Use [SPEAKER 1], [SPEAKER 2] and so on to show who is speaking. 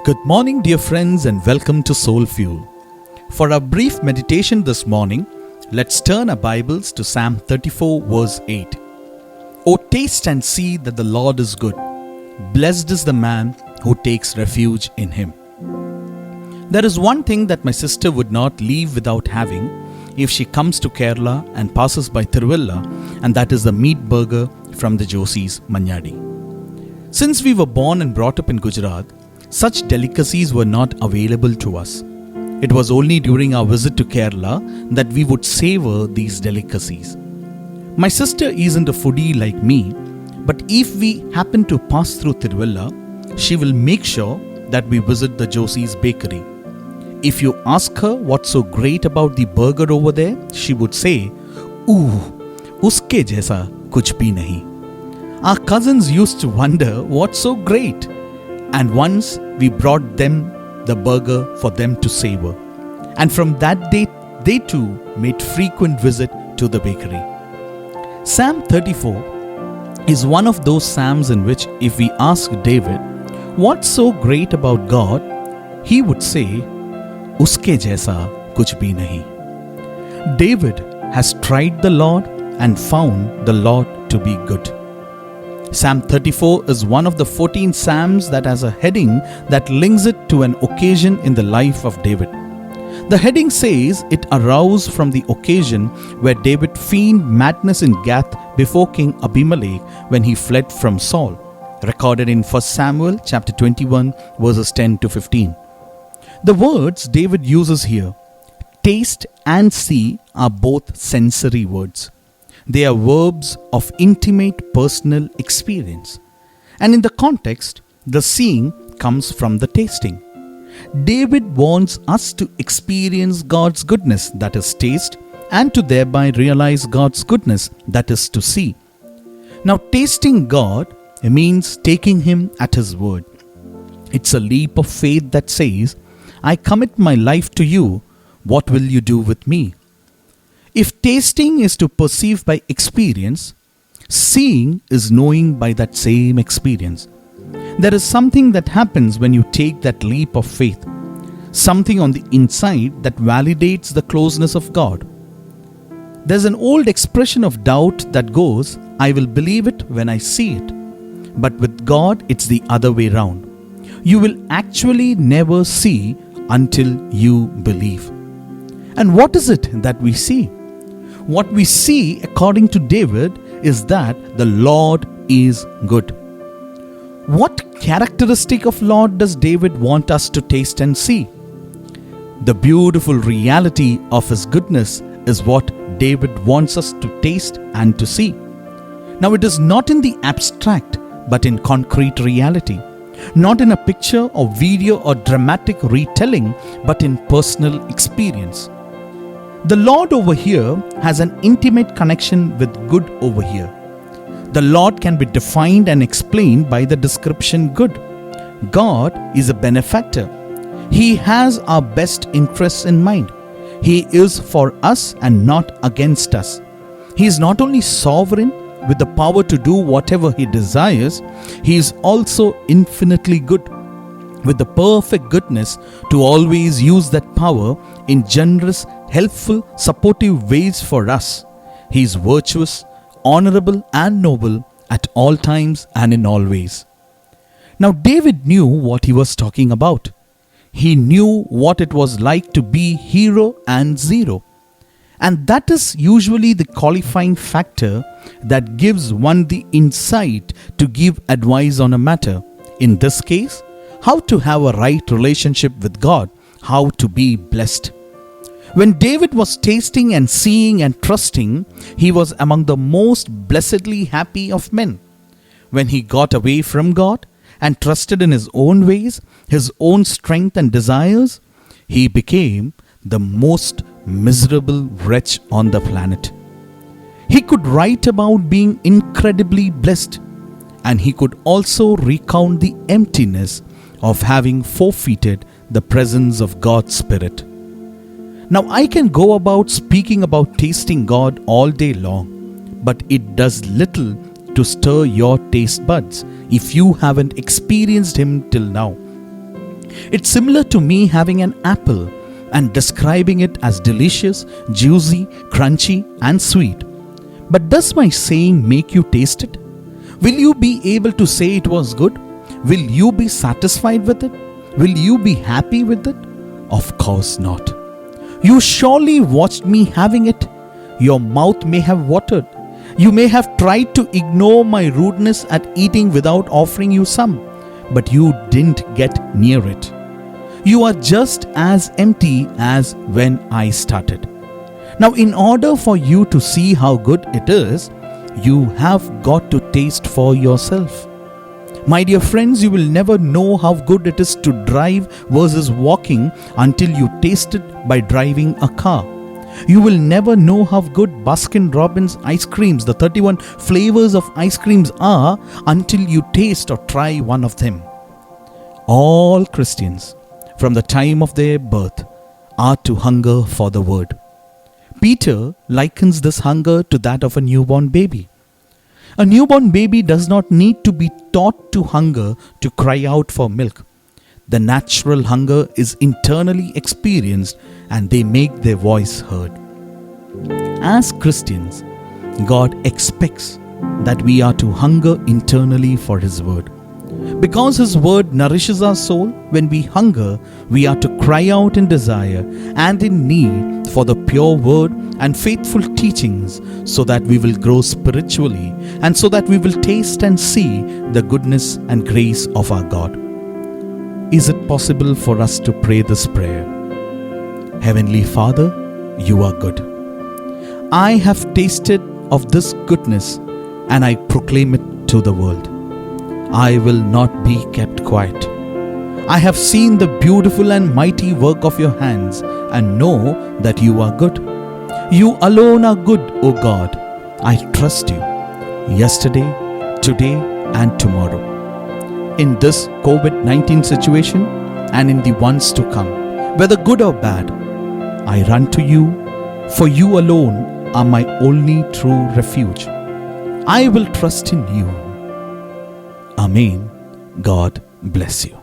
[SPEAKER 1] Good morning, dear friends, and welcome to Soul Fuel. For our brief meditation this morning, let's turn our Bibles to Psalm 34, verse 8. O taste and see that the Lord is good. Blessed is the man who takes refuge in him. There is one thing that my sister would not leave without having if she comes to Kerala and passes by Tiruvalla, and that is the meat burger from the Josie's Manyadi. Since we were born and brought up in Gujarat, such delicacies were not available to us. It was only during our visit to Kerala that we would savor these delicacies. My sister isn't a foodie like me, but if we happen to pass through Tiruvalla, she will make sure that we visit the Josie's bakery. If you ask her what's so great about the burger over there, she would say, "Ooh, uske jaisa kuch bhi nahi." Our cousins used to wonder what's so great, and once we brought them the burger for them to savor. And from that day, they too made frequent visit to the bakery. Psalm 34 is one of those psalms in which if we ask David, what's so great about God, he would say, "Uske jaisa kuch bhi nahi." David has tried the Lord and found the Lord to be good. Psalm 34 is one of the 14 psalms that has a heading that links it to an occasion in the life of David. The heading says it arose from the occasion where David feigned madness in Gath before King Abimelech when he fled from Saul, recorded in 1 Samuel chapter 21 verses 10 to 15. The words David uses here, taste and see, are both sensory words. They are verbs of intimate personal experience. And in the context, the seeing comes from the tasting. David wants us to experience God's goodness, that is taste, and to thereby realize God's goodness, that is to see. Now, tasting God means taking Him at His word. It's a leap of faith that says, "I commit my life to you. What will you do with me?" If tasting is to perceive by experience, seeing is knowing by that same experience. There is something that happens when you take that leap of faith, something on the inside that validates the closeness of God. There's an old expression of doubt that goes, "I will believe it when I see it." But with God, it's the other way round. You will actually never see until you believe. And what is it that we see? What we see, according to David, is that the Lord is good. What characteristic of Lord does David want us to taste and see? The beautiful reality of His goodness is what David wants us to taste and to see. Now, it is not in the abstract, but in concrete reality. Not in a picture or video or dramatic retelling, but in personal experience. The Lord over here has an intimate connection with good over here. The Lord can be defined and explained by the description good. God is a benefactor. He has our best interests in mind. He is for us and not against us. He is not only sovereign with the power to do whatever He desires, He is also infinitely good, with the perfect goodness to always use that power in generous, helpful, supportive ways for us. He is virtuous, honorable and noble at all times and in all ways. Now, David knew what he was talking about. He knew what it was like to be hero and zero. And that is usually the qualifying factor that gives one the insight to give advice on a matter. In this case, how to have a right relationship with God, how to be blessed. When David was tasting and seeing and trusting, he was among the most blessedly happy of men. When he got away from God and trusted in his own ways, his own strength and desires, he became the most miserable wretch on the planet. He could write about being incredibly blessed, and he could also recount the emptiness of having forfeited the presence of God's Spirit. Now, I can go about speaking about tasting God all day long, but it does little to stir your taste buds if you haven't experienced Him till now. It's similar to me having an apple and describing it as delicious, juicy, crunchy, and sweet. But does my saying make you taste it? Will you be able to say it was good? Will you be satisfied with it? Will you be happy with it? Of course not. You surely watched me having it. Your mouth may have watered. You may have tried to ignore my rudeness at eating without offering you some, but you didn't get near it. You are just as empty as when I started. Now, in order for you to see how good it is, you have got to taste for yourself. My dear friends, you will never know how good it is to drive versus walking until you taste it by driving a car. You will never know how good Baskin Robbins ice creams, the 31 flavors of ice creams are, until you taste or try one of them. All Christians, from the time of their birth, are to hunger for the word. Peter likens this hunger to that of a newborn baby. A newborn baby does not need to be taught to hunger to cry out for milk. The natural hunger is internally experienced and they make their voice heard. As Christians, God expects that we are to hunger internally for His word. Because His word nourishes our soul, when we hunger, we are to cry out in desire and in need for the pure word and faithful teachings, so that we will grow spiritually and so that we will taste and see the goodness and grace of our God. Is it possible for us to pray this prayer? Heavenly Father, You are good. I have tasted of this goodness and I proclaim it to the world. I will not be kept quiet. I have seen the beautiful and mighty work of Your hands and know that You are good. You alone are good, O God. I trust You yesterday, today, and tomorrow. In this COVID-19 situation and in the ones to come, whether good or bad, I run to You, for You alone are my only true refuge. I will trust in You. Amen. God bless you.